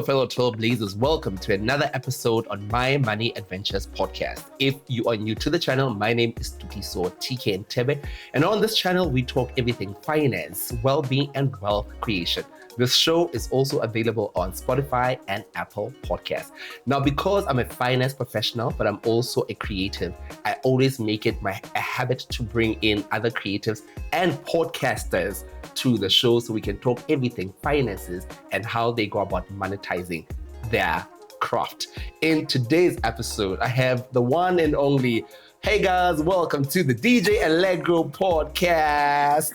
fellow trailblazers, welcome to another episode on My Money Adventures podcast. If you are new to the channel, my name is Nthethe Sekoli, and on this channel we talk everything finance, well-being, and wealth creation. This show is also available on Spotify and Apple Podcasts. Now, because I'm a finance professional, but I'm also a creative, I always make it a habit to bring in other creatives and podcasters to the show so we can talk everything finances and how they go about monetizing their craft. In today's episode, I have the one and only, hey guys, welcome to the DJ Allegro podcast.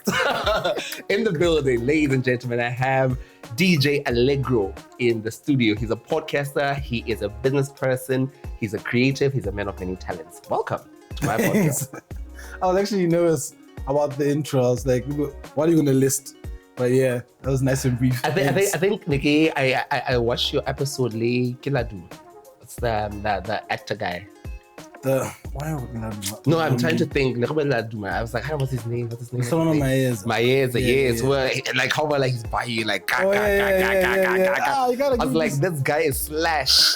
In the building, ladies and gentlemen, I have DJ Allegro in the studio. He's a podcaster, he is a business person, he's a creative, he's a man of many talents. Welcome to my podcast. I was actually nervous about the intro. I was like, what are you going to list? But yeah, that was nice and brief. I think Nikki, I watched your episode, Le Kiladu. It's the actor guy. No, I'm trying to think. I was like, what's his name? Someone on my ears. My ears, yes. Well, like how about like he's buying like I was like, this guy is slash.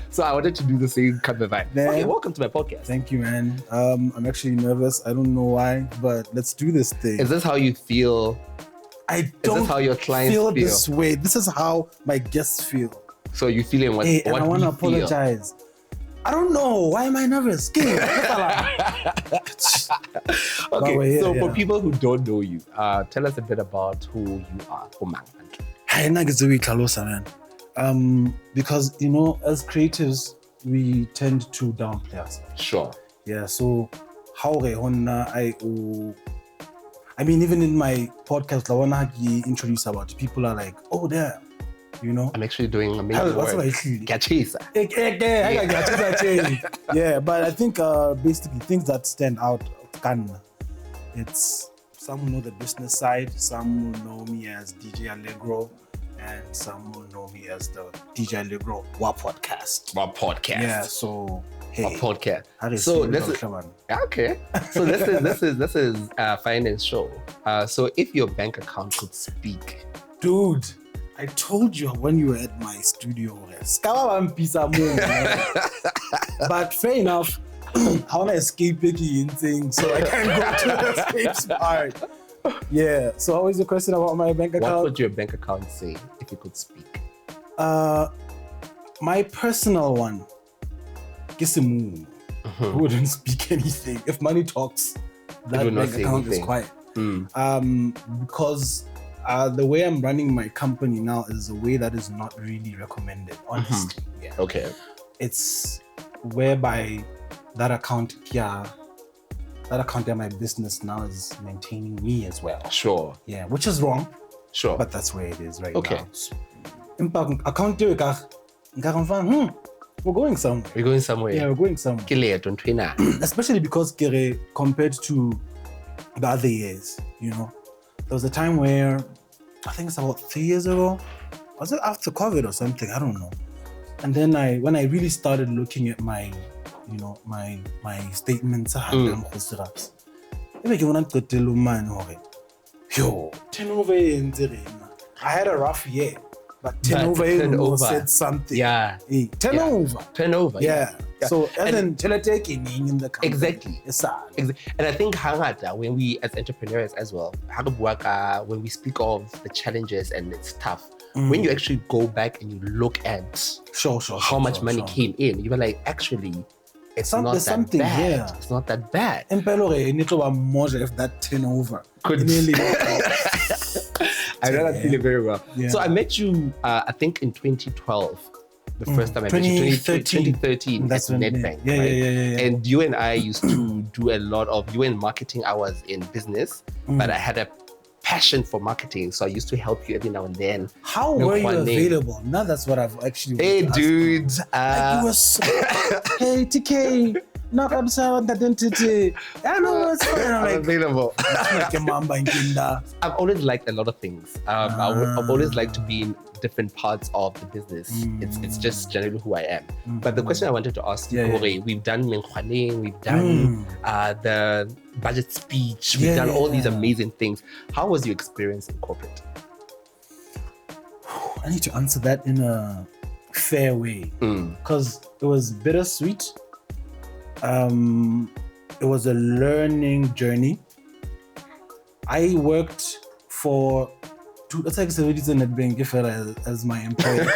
So I wanted to do the same kind of vibe. Okay, welcome to my podcast. Thank you, man. I'm actually nervous. I don't know why, but let's do this thing. Is this how you feel? I don't Is this how your clients feel this way. This is how my guests feel. So you feeling what? And I want to apologize. I don't know. Why am I nervous? Okay, for people who don't know you, tell us a bit about who you are. Man. Because, you know, as creatives, we tend to downplay ourselves. Sure. Yeah, so how I mean, even in my podcast, I want to introduce about people are like, oh, there. You know, I'm actually doing amazing work. Yeah, but I think basically things that stand out, it's some will know the business side, some will know me as DJ Allegro, and some will know me as the DJ Allegro podcast. Yeah, so hey, podcast. So this is okay. So this is a finance show. So if your bank account could speak, dude. I told you when you were at my studio. But fair enough, I want to escape in things, so I can't go to the escape part. Yeah, so always the question about my bank account. What would your bank account say if you could speak? My personal one, Kisimu, wouldn't speak anything. If money talks, that bank account is quiet. Because the way I'm running my company now is a way that is not really recommended, honestly. Yeah. Okay. It's whereby that account in my business now is maintaining me as well. Sure. Yeah, which is wrong. Sure. But that's where it is right now. Account we're going somewhere. We're going somewhere. Yeah, we're going somewhere. Especially because compared to the other years, you know. There was a time where, I think it's about 3 years ago, was it after COVID or something? I don't know. And then when I really started looking at my statements, I had a rough year, but turnover said something. Yeah. Turnover. Yeah. So as in in the company. Exactly. And I think when we as entrepreneurs as well, when we speak of the challenges and it's tough, when you actually go back and you look at how much money came in, you were like, actually, it's not that bad. Yeah. It's not that bad. And if that turnover could I know that feeling very well. Yeah. So I met you, I think in 2012. The first time I met you, 2013 That's at NetBank. Yeah. And you and I used to do a lot of, you were in marketing hours in business, but I had a passion for marketing, so I used to help you every now and then. How were you available? Now that's what I've actually Hey dude. You were so, hey TK, knock up sound identity. I know what's fine. I'm available. I've always liked a lot of things. I've always liked to be in different parts of the business. It's just generally who I am. But the question I wanted to ask you, we've done Menkwane, we've done the budget speech, we've done all these amazing things. How was your experience in corporate? I need to answer that in a fair way because it was bittersweet. It was a learning journey. I worked for let's say Nedbank as my employer.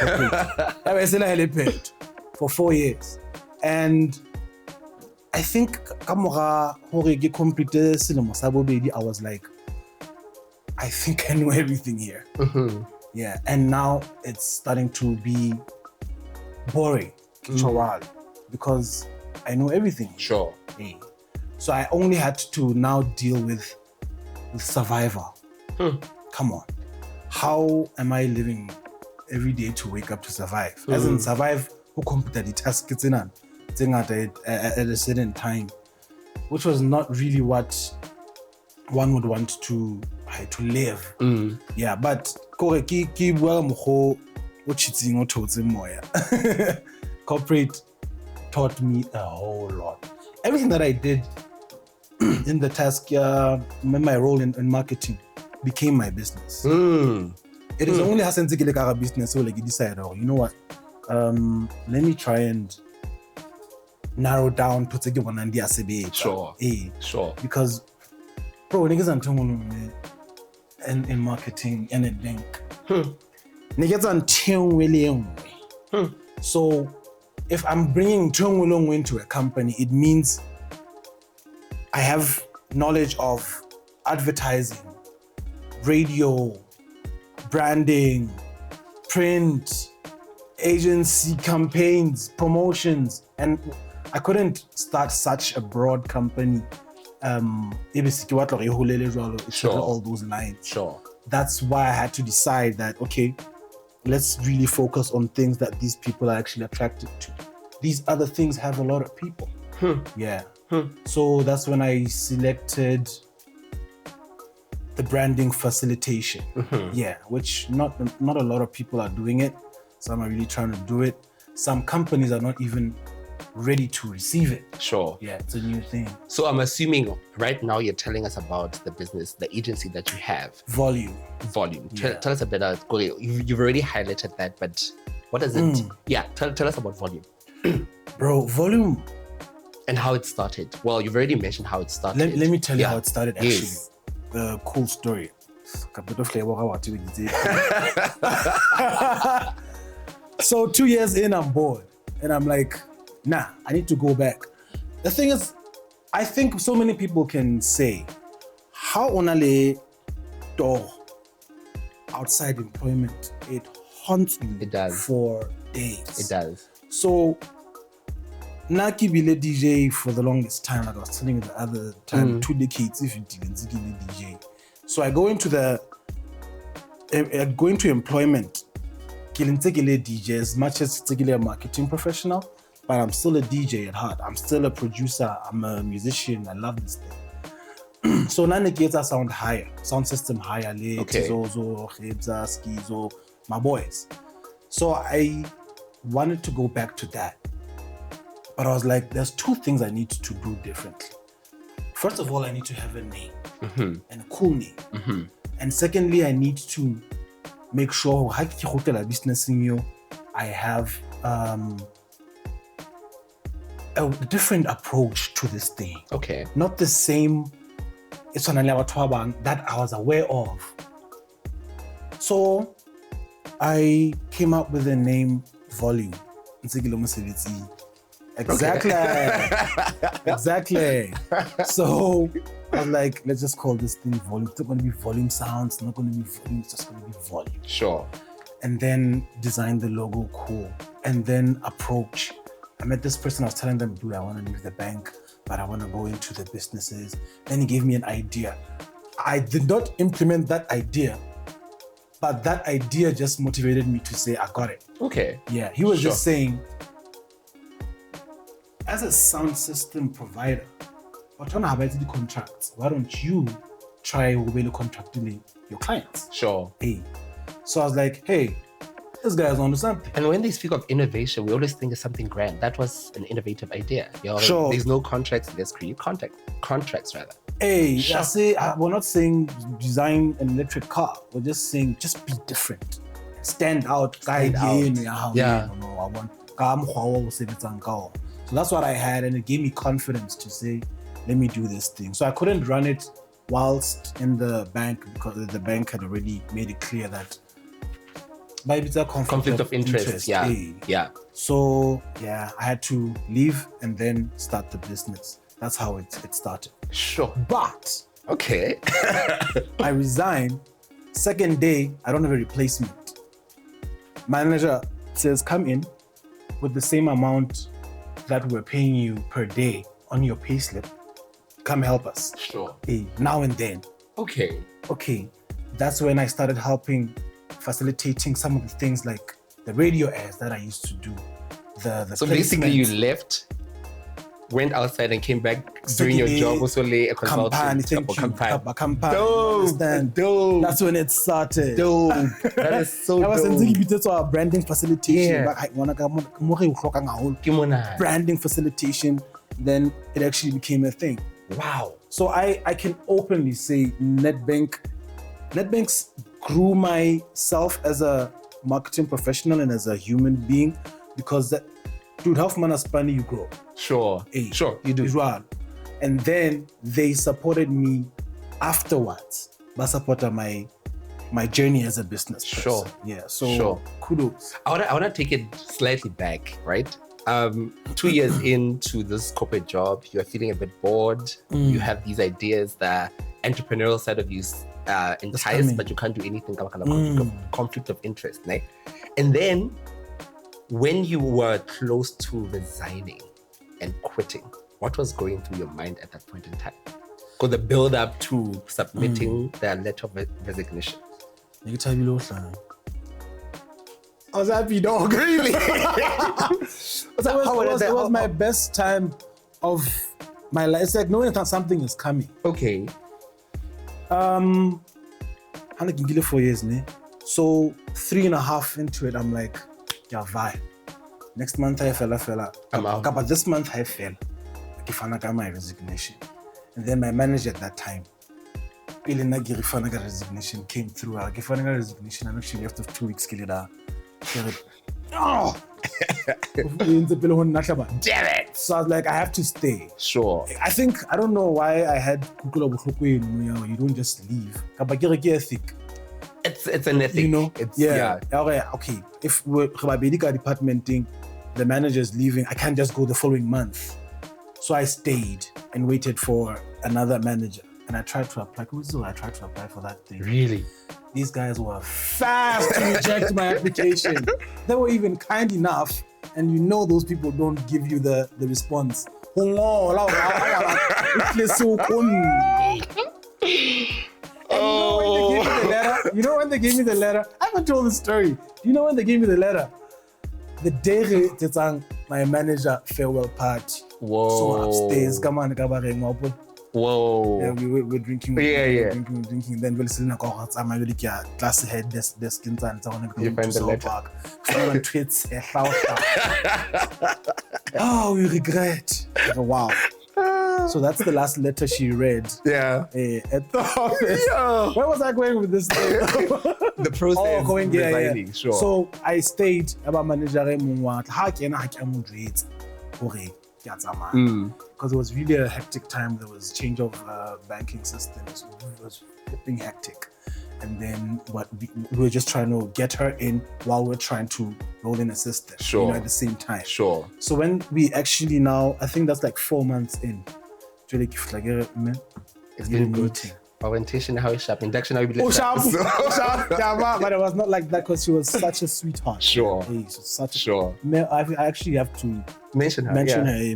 I paid for 4 years, and I think I was like, I think I know everything here. Yeah, and now it's starting to be boring, because I know everything. Sure. Yeah. So I only had to now deal with survival. Come on. How am I living every day to wake up to survive? As in survive, who computer the task it's in at a certain time, which was not really what one would want to live. Yeah, but corporate taught me a whole lot. Everything that I did in the task, my role in marketing became my business. It is only Hassan Zikilekara business, so like you decide, oh, you know what? Let me try and narrow down to take one and the Sure. Sure. Because bro, niggas in marketing and in bank. Niggas on So if I'm bringing Tongulong into a company, it means I have knowledge of advertising, radio, branding, print, agency campaigns, promotions, and I couldn't start such a broad company. Sure. All those lines. Sure. That's why I had to decide that, okay, let's really focus on things that these people are actually attracted to. These other things have a lot of people. Yeah. So that's when I selected the branding facilitation. Yeah, which not a lot of people are doing it. Some are really trying to do it. Some companies are not even ready to receive it. Sure. Yeah, it's a new thing. So I'm assuming right now you're telling us about the business, the agency that you have. Volume. Yeah. Tell us a bit about, you've already highlighted that, but what does it? Yeah, tell us about Volume. Bro, Volume. And how it started. Well, you've already mentioned how it started. Let me tell you how it started, actually. Yes. A cool story. So 2 years in, I'm bored. And I'm like, nah, I need to go back. The thing is, I think so many people can say, how onale door outside employment, it haunts me. It does. For days. It does. So, Naki Bile DJ for the longest time, like I was telling you the other time, 2 decades if you didn't DJ. So I go into employment, DJ, as much as a marketing professional, but I'm still a DJ at heart. I'm still a producer. I'm a musician. I love this thing. So now it gets a sound higher, sound system higher. Okay. Skizo, my boys. So I wanted to go back to that. But I was like, there's 2 things I need to do differently. First of all, I need to have a name, and a cool name. And secondly, I need to make sure I have a different approach to this thing. Okay. Not the same that I was aware of. So I came up with the name Volume. Exactly. Exactly. So I was like, let's just call this thing Volume. It's not going to be volume sounds. It's not going to be volume. It's just going to be volume. Sure. And then design the logo cool. And then approach. I met this person. I was telling them, dude, I want to leave the bank, but I want to go into the businesses. Then he gave me an idea. I did not implement that idea, but that idea just motivated me to say, I got it. Okay. Yeah. He was just saying, as a sound system provider, but on the contracts, why don't you try to contract your clients? Sure. Hey. So I was like, hey, this guy's onto something. And when they speak of innovation, we always think of something grand. That was an innovative idea. Sure. There's no contracts, let's create contracts rather. Hey, sure. I say, we're not saying design an electric car. We're just saying, just be different stand out. Stand out. Yeah. So that's what I had, and it gave me confidence to say, let me do this thing. So I couldn't run it whilst in the bank because the bank had already made it clear that maybe it's a conflict of interest. Yeah. Hey. Yeah. So yeah, I had to leave and then start the business. That's how it started. Sure. But okay. I resigned. Second day, I don't have a replacement. Manager says, come in with the same amount that we're paying you per day on your payslip. Come help us. Sure. Hey, now and then. Okay. That's when I started facilitating some of the things like the radio ads that I used to do. So basically you left, went outside and came back doing your job also a consultant. Dope. That's when it started. Dope. That is so dope. I was branding facilitation. Branding facilitation. Then it actually became a thing. Wow. So I can openly say Nedbanks grew myself as a marketing professional and as a human being because that, dude, half man Spani you grow. Sure. Sure, you do. Israel. And then they supported me afterwards. But supported my journey as a business person. Sure. Yeah. So kudos. I wanna take it slightly back, right? 2 years into this corporate job, you're feeling a bit bored. You have these ideas that entrepreneurial side of you enticed, but you can't do anything conflict of interest, right? And then when you were close to resigning and quitting, what was going through your mind at that point in time? Because the build up to submitting the letter of resignation. I was happy, dog. Really? It was my best time of my life. It's like knowing that something is coming. Okay. 4 years, ne? So 3.5 into it, I'm like, yeah, vibe. Next month I fella. I'm out. But this month I fell. I got my resignation. And then my manager at that time, resignation came through. Resignation, I'm actually left of 2 weeks. Oh! Damn it! So I was like, I have to stay. Sure. I don't know why I had you don't just leave. It's an ethic. You know? Yeah. Okay. If we're department thing, the manager's leaving, I can't just go the following month. So I stayed and waited for another manager. And I tried to apply. I tried to apply for that thing. Really? These guys were fast to reject my application. They were even kind enough, and you know those people don't give you the response. You know when they gave me the letter? I haven't told the story. You know when they gave me the letter? The day my manager farewell party. Whoa. So upstairs, come on, whoa. Yeah, we're drinking. Yeah. Drinking. Then we're listening to I'm really class head, the skins and so on. You find the letter. Oh, we regret. Wow. So that's the last letter she read. Yeah. At the office. Yeah. Where was I going with this thing? The process. Resigning. Sure. So I stayed. Because it was really a hectic time. There was change of banking systems. It was flipping hectic. And then we were just trying to get her in while we're trying to roll in a system. Sure. At the same time. Sure. So when we actually now, I think that's like 4 months in. It's been good. Orientation, how is sharp? Induction, how you believe? Sharp. But it was not like that because she was such a sweetheart. Sure. Hey, such sure. I actually have to mention her.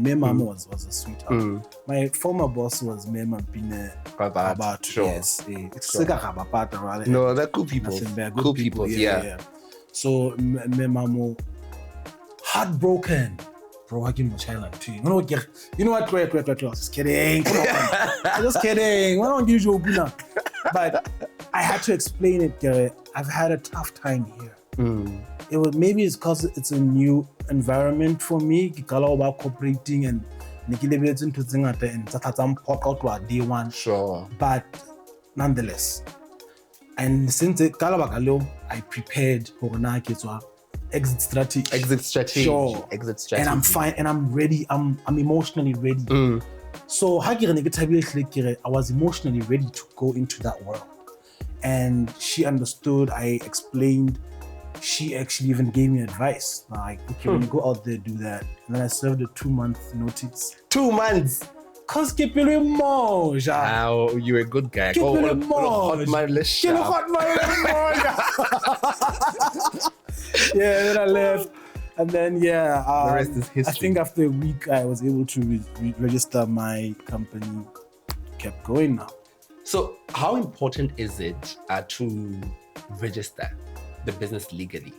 My mom was a sweetheart. My former boss was Mema Pine Rabat. Sure. Yes. It's like a Rabat. No, they're cool people. Cool people. Yeah. So Memo heartbroken. Bro, I give him a challenge too. You know what? Great. Just kidding. Come on. Just kidding. Why don't you open up? But I had to explain it, Gary. I've had a tough time here. Maybe it's because it's a new environment for me. About cooperating and day one. Sure. But nonetheless, And since I prepared for exit strategy. Sure. Exit strategy. And I'm fine and I'm ready. I'm emotionally ready. So I was emotionally ready to go into that world. And she understood. I explained. She actually even gave me advice. Like, okay, when you go out there, do that. And then I served a 2-month notice. 2 months? Cause keep it more. Wow, you're a good guy. Keep it more. Yeah, then I left. And then, the rest is history. I think after a week, I was able to register my company. Kept going now. So how important is it to register the business legally?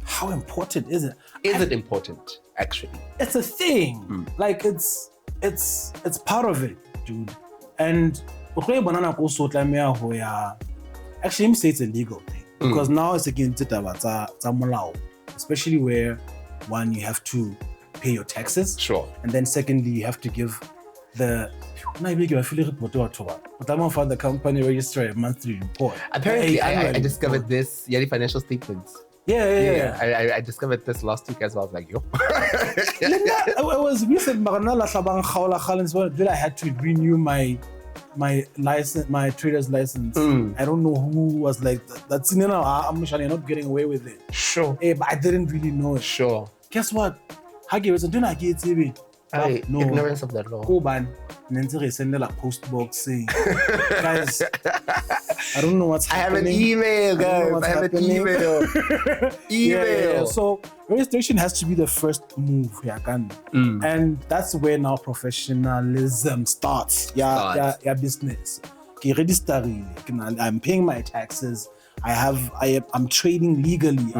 How important is it? Is it important, actually? It's a thing. Like it's part of it, dude. And actually, let me say it's a legal thing because now it's against it, especially where one, you have to pay your taxes. Sure. And then secondly, you have to give the the company register a monthly report. Apparently, I discovered this financial statements. Yeah. I discovered this last week as well. I was like, yo. It was recent. I had to renew my license, my trader's license. I don't know who was like, that's you're not getting away with it. Sure. But I didn't really know it. Sure. Guess what? No. Ignorance of the law. Go ban. Send a post box saying, guys, I don't know what's happening. I have an email, guys. I have an email. Yeah. So registration has to be the first move. And that's where now professionalism starts. Yeah, business. Okay, register. I'm paying my taxes. I'm trading legally.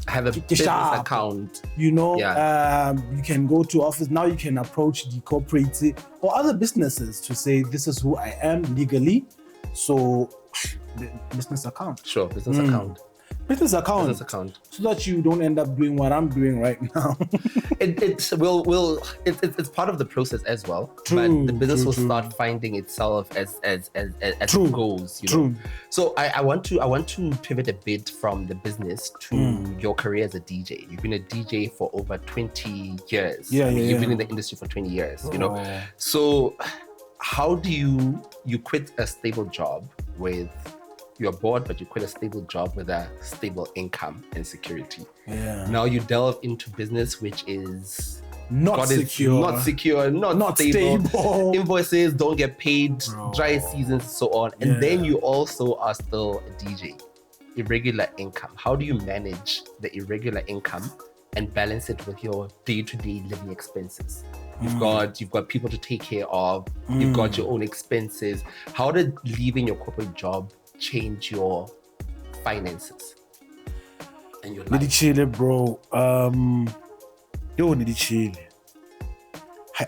I have a business account. You can go to office. Now you can approach the corporate or other businesses to say, this is who I am legally. So, business account. Sure, business account. Business account. So that you don't end up doing what I'm doing right now. It's part of the process as well. But the business will start finding itself as it goes. So I want to pivot a bit from the business to your career as a DJ. You've been a DJ for over 20 years. You've been in the industry for 20 years. So how do you quit a stable job with you're bored, but you quit a stable job with a stable income and security. Now you delve into business, which is not secure, not stable. Invoices don't get paid, dry seasons, and so on. And then you also are still a DJ. Irregular income. How do you manage the irregular income and balance it with your day-to-day living expenses? You've got people to take care of. You've got your own expenses. How did leaving your corporate job change your finances and your life? Nidhi bro.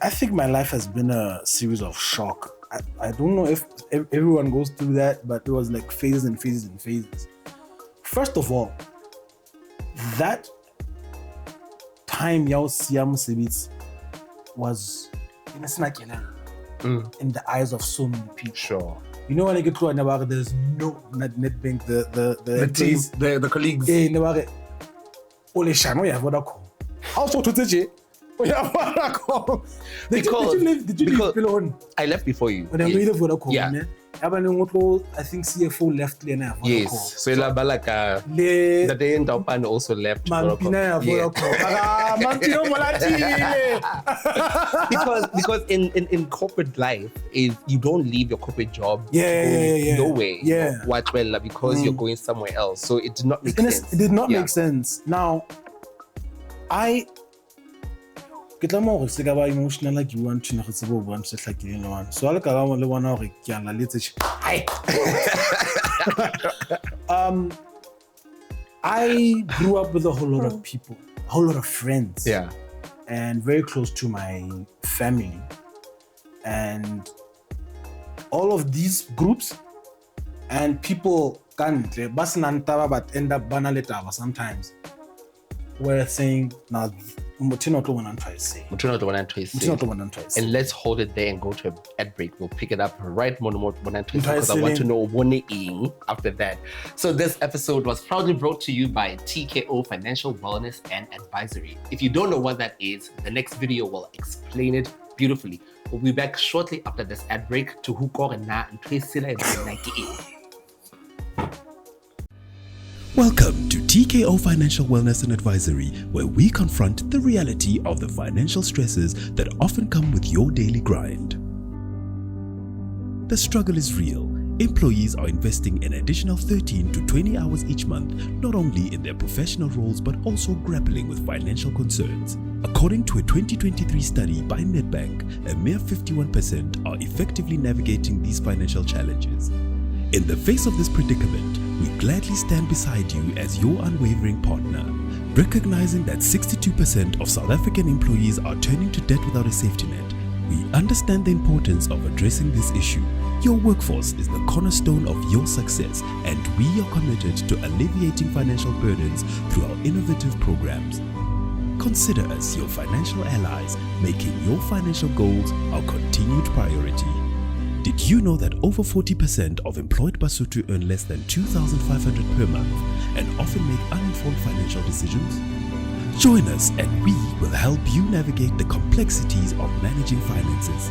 I think my life has been a series of shock. I don't know if everyone goes through that, but it was like phases and phases and phases. First of all, that time was in the eyes of so many people. Sure. You know when I get to Nabare, there's no NetBank, the team, the colleagues. Ole Shano ya Vodacom. Also to TJ. Did you leave Pilon? I left before you. When I leave Vodacom, I think CFO left Lena. Yes. So la balaka. The day in Daupan also left Vodacom. Because in corporate life is you don't leave your corporate job nowhere. Watch well because you're going somewhere else. So it did not make sense. It did not make sense. Now ke tla mo re se ka ba emotional like you want to know se bo bua se hlakile le wana so ala ka ga le wana hore ke ala letse I grew up with a whole lot of people, a whole lot of friends, and very close to my family, and all of these groups and people kantle basinantaba but end up banaletaba sometimes were saying now Motho not the one I'm trying to say. Motho not the one I'm trying to say. Motho not the one I'm trying to say. And let's hold it there and go to an ad break. We'll pick it up right more because I Interesting. want to know what after that. So this episode was proudly brought to you by TKO Financial Wellness and Advisory. If you don't know what that is, the next video will explain it beautifully. We'll be back shortly after this ad break to Huko and Nthethe Sekoli. Welcome to TKO Financial Wellness and Advisory, where we confront the reality of the financial stresses that often come with your daily grind. The struggle is real. Employees are investing an additional 13 to 20 hours each month, not only in their professional roles but also grappling with financial concerns. According to a 2023 study by Nedbank, a mere 51% are effectively navigating these financial challenges. In the face of this predicament, we gladly stand beside you as your unwavering partner, recognizing that 62% of South African employees are turning to debt without a safety net. We understand the importance of addressing this issue. Your workforce is the cornerstone of your success, and we are committed to alleviating financial burdens through our innovative programs. Consider us your financial allies, making your financial goals our continued priority. Did you know that over 40% of employed Basotho earn less than 2,500 per month and often make uninformed financial decisions? Join us and we will help you navigate the complexities of managing finances.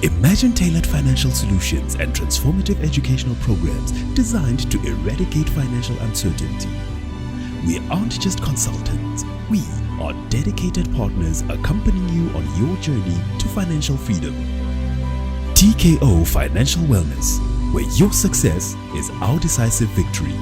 Imagine tailored financial solutions and transformative educational programs designed to eradicate financial uncertainty. We aren't just consultants, we are dedicated partners accompanying you on your journey to financial freedom. TKO Financial Wellness, where your success is our decisive victory.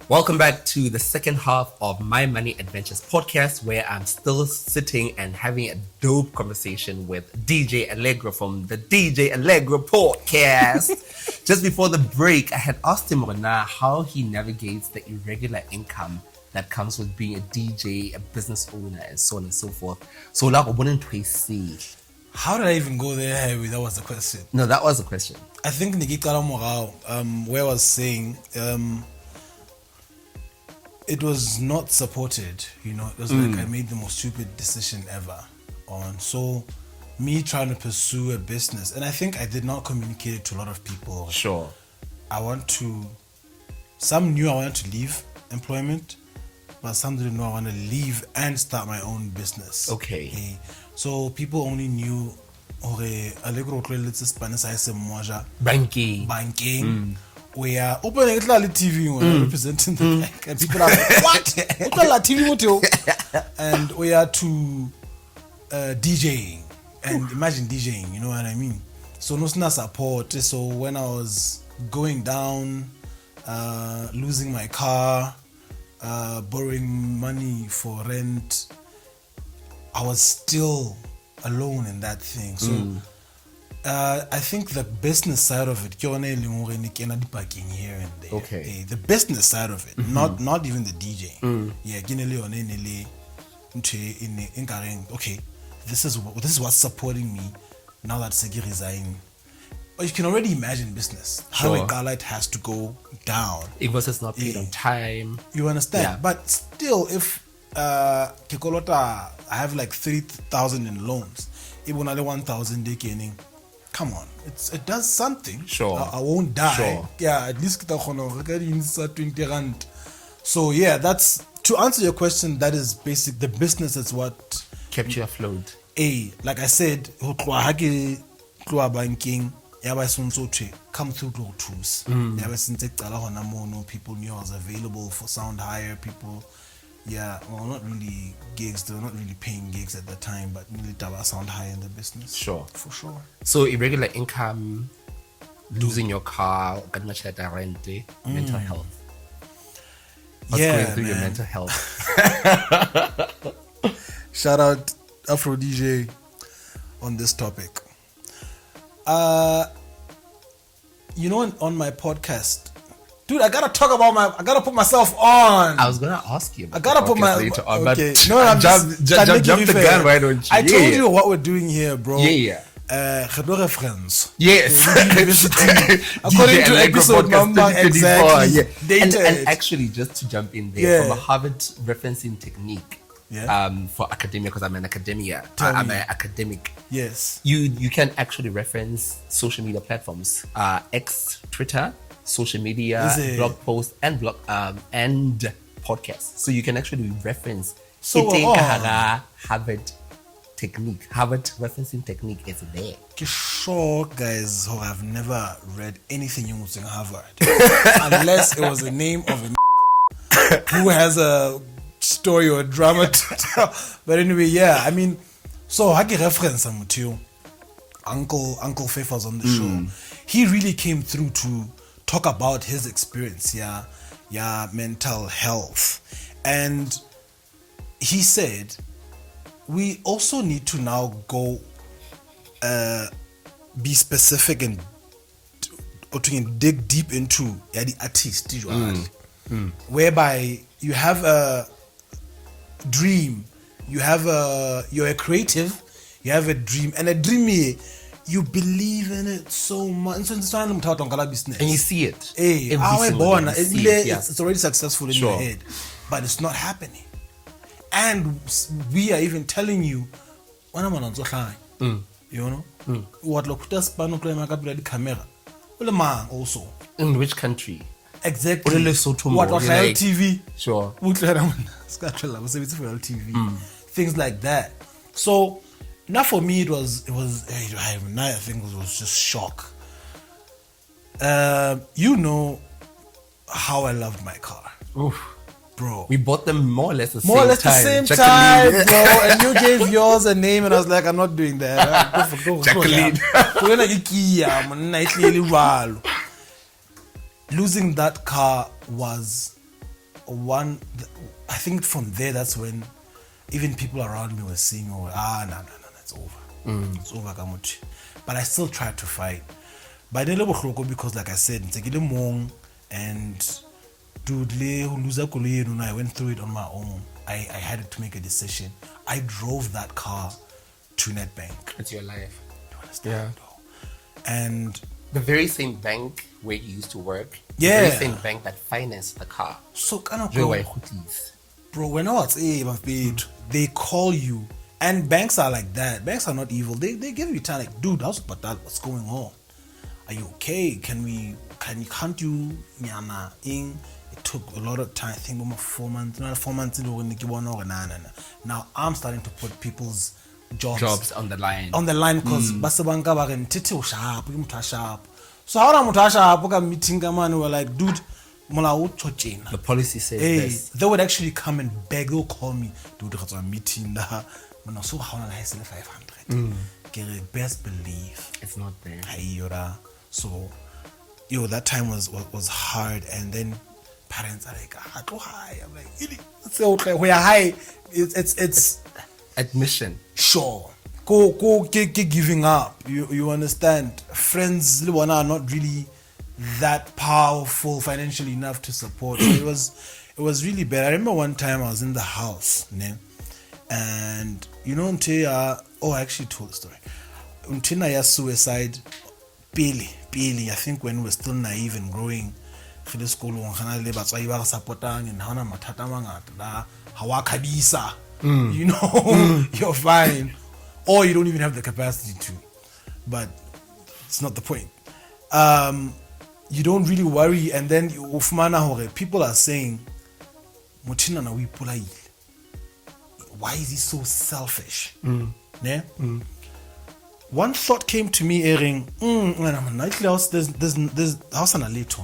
Welcome back to the second half of My Money Adventures podcast, where I'm still sitting and having a dope conversation with DJ Allegro from the DJ Allegro podcast. Just before the break, I had asked him how he navigates the irregular income that comes with being a DJ, a business owner, and so on and so forth. So, like, How did I even go there, Harry? That was the question. No, that was the question. I think Nikita Morao, where I was saying, it was not supported, It was like I made the most stupid decision ever on. So, me trying to pursue a business, and I think I did not communicate it to a lot of people. Sure. Some knew I wanted to leave employment, but some didn't know I want to leave and start my own business. Okay. So people only knew Allegro banking. We are opening TV when representing the bank, and people are like, "What? TV And we are to DJing, and imagine DJing. You know what I mean? So no support. So when I was going down, losing my car, borrowing money for rent, I was still alone in that thing. So I think the business side of it, here and there. Okay. The business side of it, not even the DJ. Okay, this is what's supporting me now that Segi resigned. But you can already imagine business. How a Garlight has to go down. Invoices not paid on time. You understand? Yeah. But still, if Kikolota, I have like 3,000 in loans, even only 1,000 they gaining. Come on, it does something. Sure. I won't die. Sure. Yeah, at least kita khona go inside 20 rand. So yeah, that's to answer your question. That is basic. The business is what kept you afloat. Like I said, banking. Come through to tools. People knew I was available for sound hire. People, not really gigs. They were not really paying gigs at the time, but really sound hire in the business. Sure, for sure. So irregular income, losing your car, mental health. What's going through your mental health? Shout out Afro DJ on this topic. On my podcast, dude, I gotta put myself on. I was gonna ask you. I gotta put my later on, okay. but No, I'm jump the gun. Why don't you? I told you what we're doing here, bro. Yeah. reference. Yes. According to episode number, exactly. Yeah. Dated. And actually, just to jump in there, from a Yeah. Harvard referencing technique, for academia, because I'm an academia, I'm an academic. Yes. You can actually reference social media platforms, X, Twitter, social media, Is it? blog posts, and podcasts. So you can actually reference. So, Harvard technique, Harvard referencing technique is there. Sure, guys, who have never read anything you was in Harvard, unless it was the name of a who has a story or drama to tell. But anyway, yeah, I mean, so I can reference him to Uncle Faith was on the show. He really came through to talk about his experience, mental health, and he said we also need to now go be specific and or to dig deep into the artist, whereby you have a dream, you're a creative, you have a dream, and a dream you believe in it so much, and you see it. Hey, it's already successful in your head, but it's not happening. And we are even telling you, you know, what camera also. In which country? Exactly. What like, TV? Sure. TV. Things like that. So now for me it was I think it was just shock. You know how I loved my car. Oof. Bro, we bought them more or less the same time, bro. And you gave yours a name, and I was like, I'm not doing that. Jacqueline. Losing that car was one. I think from there, that's when even people around me were saying, "Oh, no, it's over. It's over, Kamuchi." But I still tried to fight. But because, like I said, and dude, I went through it on my own. I had to make a decision. I drove that car to Nedbank. It's your life. You understand? Yeah. And the very same bank where you used to work. Yeah. The very same bank that financed the car. So kind of bro, when I was they call you, and banks are like that. Banks are not evil. They give you time like, dude, what's going on? Are you okay? Can't you it took a lot of time. I think almost 4 months. Now I'm starting to put people's jobs on the line. Because so how am I sharp? Meeting man were like, dude, the policy says this. They would actually come and beg. They'll call me, dude, because I'm meeting that. So how am I 500? Best believe it's not there. So, that time was hard, and then parents are like, high. I'm like, so we are high. It's admission. Sure. Go giving up. You understand? Friends are not really that powerful financially enough to support. So it was really bad. I remember one time I was in the house, and I actually told the story. Until suicide, Billy, I think when we were still naive and growing, you're fine, or you don't even have the capacity to, but it's not the point. You don't really worry, and then people are saying, why is he so selfish? One thought came to me, Ering, there's house on a later,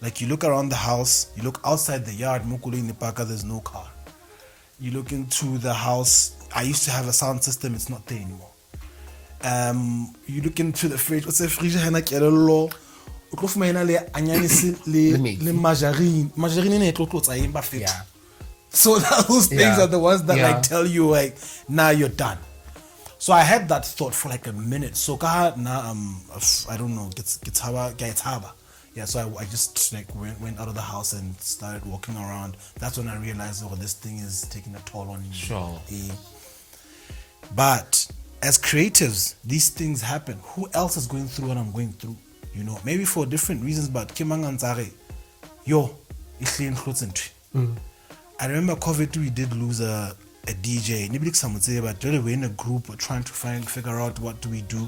like you look around the house, you look outside the yard, there's no car. You look into the house, I used to have a sound system, it's not there anymore. You look into the fridge, what's the fridge? Yeah. So those things are the ones that like tell you like, now you're done. So I had that thought for like a minute. So I don't know, yeah, so I just like went out of the house and started walking around. That's when I realized, this thing is taking a toll on me. Sure. But as creatives, these things happen. Who else is going through what I'm going through? You know, maybe for different reasons, but Kimanganzare, yo, I remember COVID, we did lose a DJ. But really we're in a group, we're trying to figure out what do we do.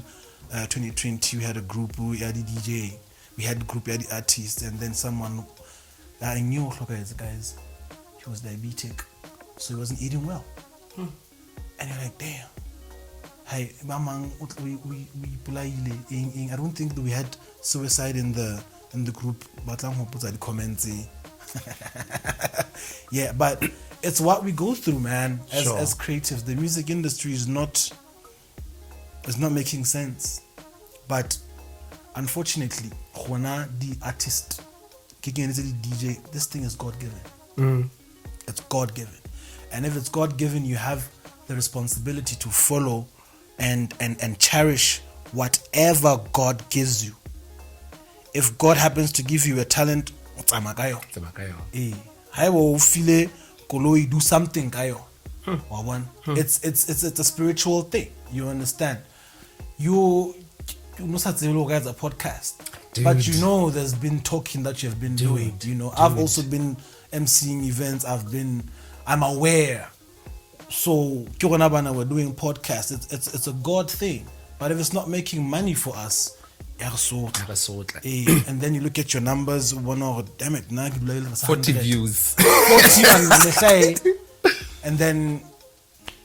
2020, we had a group, we had a DJ, we had a group, we had the artist, and then someone that I knew, guys, he was diabetic, so he wasn't eating well. And you're like, damn. Hey, Mamang, I don't think that we had suicide in the group, but I'm going to put the comments. Yeah, but it's what we go through, man. As creatives, the music industry is not making sense. But unfortunately, the artist, the DJ, this thing is God-given. It's God-given. And if it's God-given, you have the responsibility to follow and cherish whatever God gives you. If God happens to give you a talent, I will feel koloi do something kayo. It's a spiritual thing. You understand? You know such a podcast. Dude. But you know there's been talking that you have been doing. You know, I've also been emceeing events. I'm aware. So we're doing podcasts. It's a God thing. But if it's not making money for us, and then you look at your numbers, damn it, 40 views. 40 and then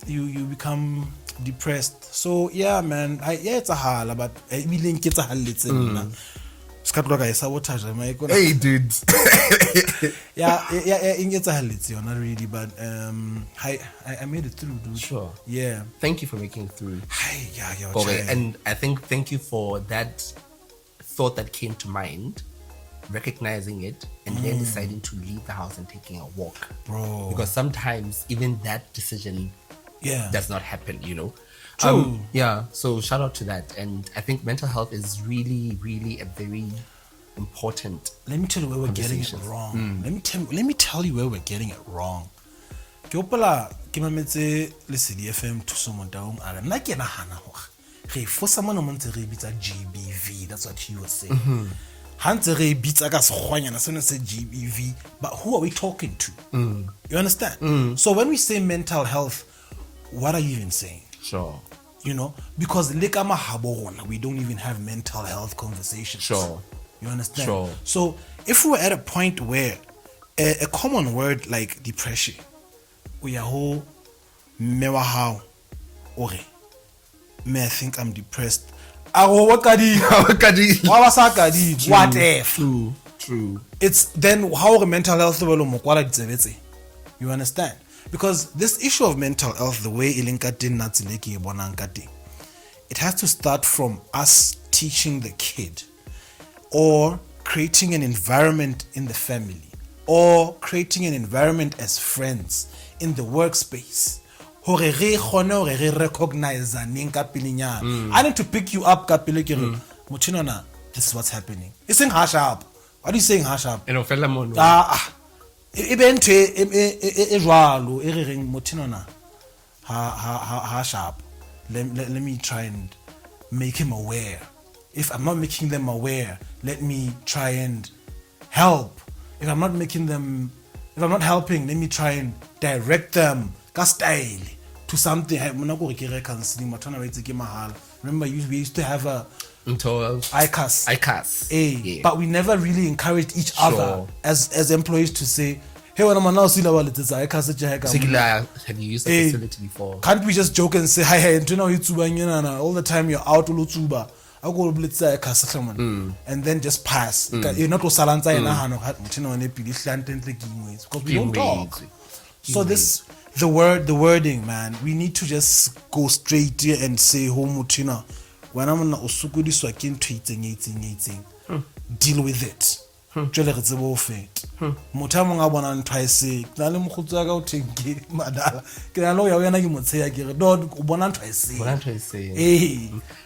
you become depressed. So yeah, man, it's a hal, but I think it's a hal. Hey, dude. yeah, it's a hal. Not really, but I made it through, dude. Sure. Yeah. Thank you for making it through. Yeah. And I think thank you for that thought that came to mind, recognizing it, and then deciding to leave the house and taking a walk, bro. Because sometimes even that decision does not happen, you know. True. So shout out to that. And I think mental health is really, really a very important. Let me tell you where we're getting it wrong. Let me tell you where we're getting it wrong. FM to someone down. For someone to GBV, that's what he was saying. GBV, but who are we talking to? You understand? So when we say mental health, what are you even saying? Sure. You know, because we don't even have mental health conversations. Sure. You understand? Sure. So if we were at a point where a common word like depression, we are whole mewa okay. May I think I'm depressed. What if? True. It's then how mental health you understand? Because this issue of mental health, the way it has to start from us teaching the kid, or creating an environment in the family, or creating an environment as friends in the workspace. I need to pick you up. This is what's happening. It's in hash up. What are you saying hash up? Let me try and make him aware. If I'm not making them aware, let me try and help. If I'm not helping, let me try and direct them style to something. Remember, we used to have a ICAS. Yeah. But we never really encouraged each other as employees to say, hey, when I'm now see have you used the facility before? Can't we just joke and say, hey, all the time you're out Ulutuba. And then just pass. You're not because we don't talk. So the wording, man, we need to just go straight here and say, when I'm not deal with it. Motamo nga bona ntwaise na le mkhutso ka o thenke madala ke na lo ya wena ke motseya ke re do bona ntwaise.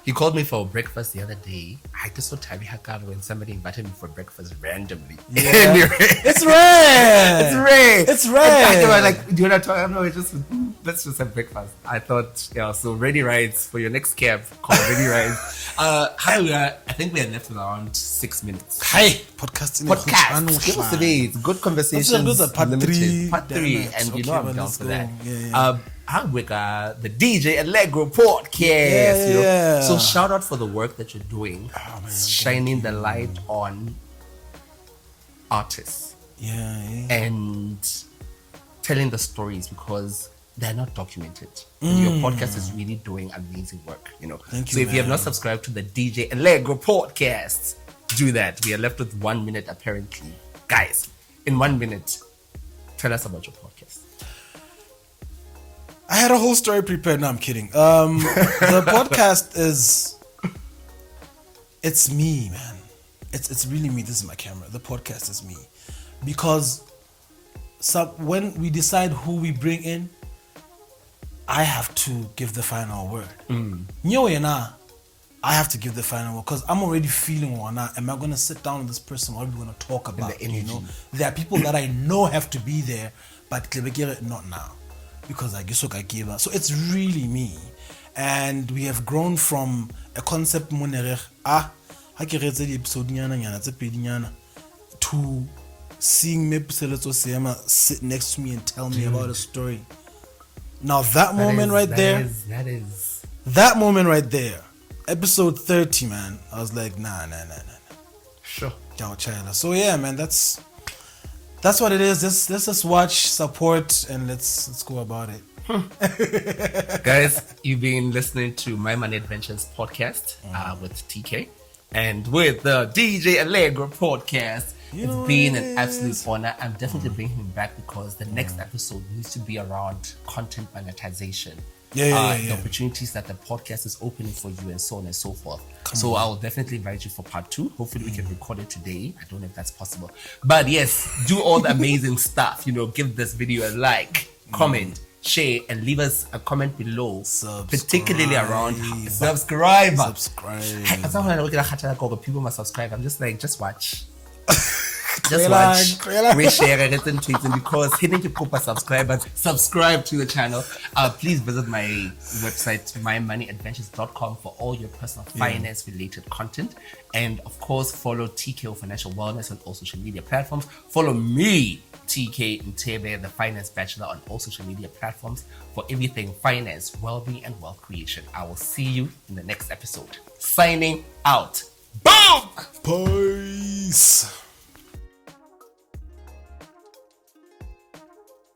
He called me for breakfast the other day. I just so tired when somebody invited me for breakfast randomly. It's rare. And I was like, do you want to talk? No, it's just let's just have breakfast. I thought, yeah, so ready rides for your next cab. Call ready rides. I think we are left with around 6 minutes. Hi, podcast. Good conversation. Those are part three. Part three, Damn it. and you Okay, know I'm well, down let's for go. that. Yeah. The DJ Allegro podcast. Yeah. So shout out for the work that you're doing, man, shining the light on artists Yeah. and telling the stories because they're not documented. Your podcast is really doing amazing work, Thank you, so if you have not man. subscribed to the DJ Allegro podcast, do that. We are left with 1 minute apparently. Guys, in 1 minute, tell us about your podcast. I had a whole story prepared. No, I'm kidding. The podcast it's me, man. It's really me. This is my camera. The podcast is me. Because when we decide who we bring in, I have to give the final word. I have to give the final word because I'm already feeling one. Am I going to sit down with this person? What are we going to talk about? There are people that I know have to be there, but not now. Because I guess I gave up. So it's really me. And we have grown from a concept to seeing me sit next to me and tell me about a story. Now that moment right there, episode 30, man, I was like, nah. Sure. So yeah, man, that's what it is. Let's just watch, support, and let's go about it. Guys, you've been listening to My Money Adventures podcast with TK and with the DJ Allegro podcast. It's been an absolute honor. I'm definitely bringing him back because the next episode needs to be around content monetization. The opportunities that the podcast is opening for you and so on and so forth. So I'll definitely invite you for part 2. Hopefully we can record it today. I don't know if that's possible. But yes, do all the amazing stuff. Give this video a like, comment, share, and leave us a comment below. Particularly around subscribe. People must subscribe. I'm just like, just watch. Just watch. We share it and tweets, because hitting to pop subscribers, subscribe to the channel. Please visit my website, mymoneyadventures.com, for all your personal finance related content. And of course, follow TKO Financial Wellness on all social media platforms. Follow me, TK Nthethe, the Finance Bachelor, on all social media platforms for everything finance, well-being, and wealth creation. I will see you in the next episode. Signing out. Boom! Peace.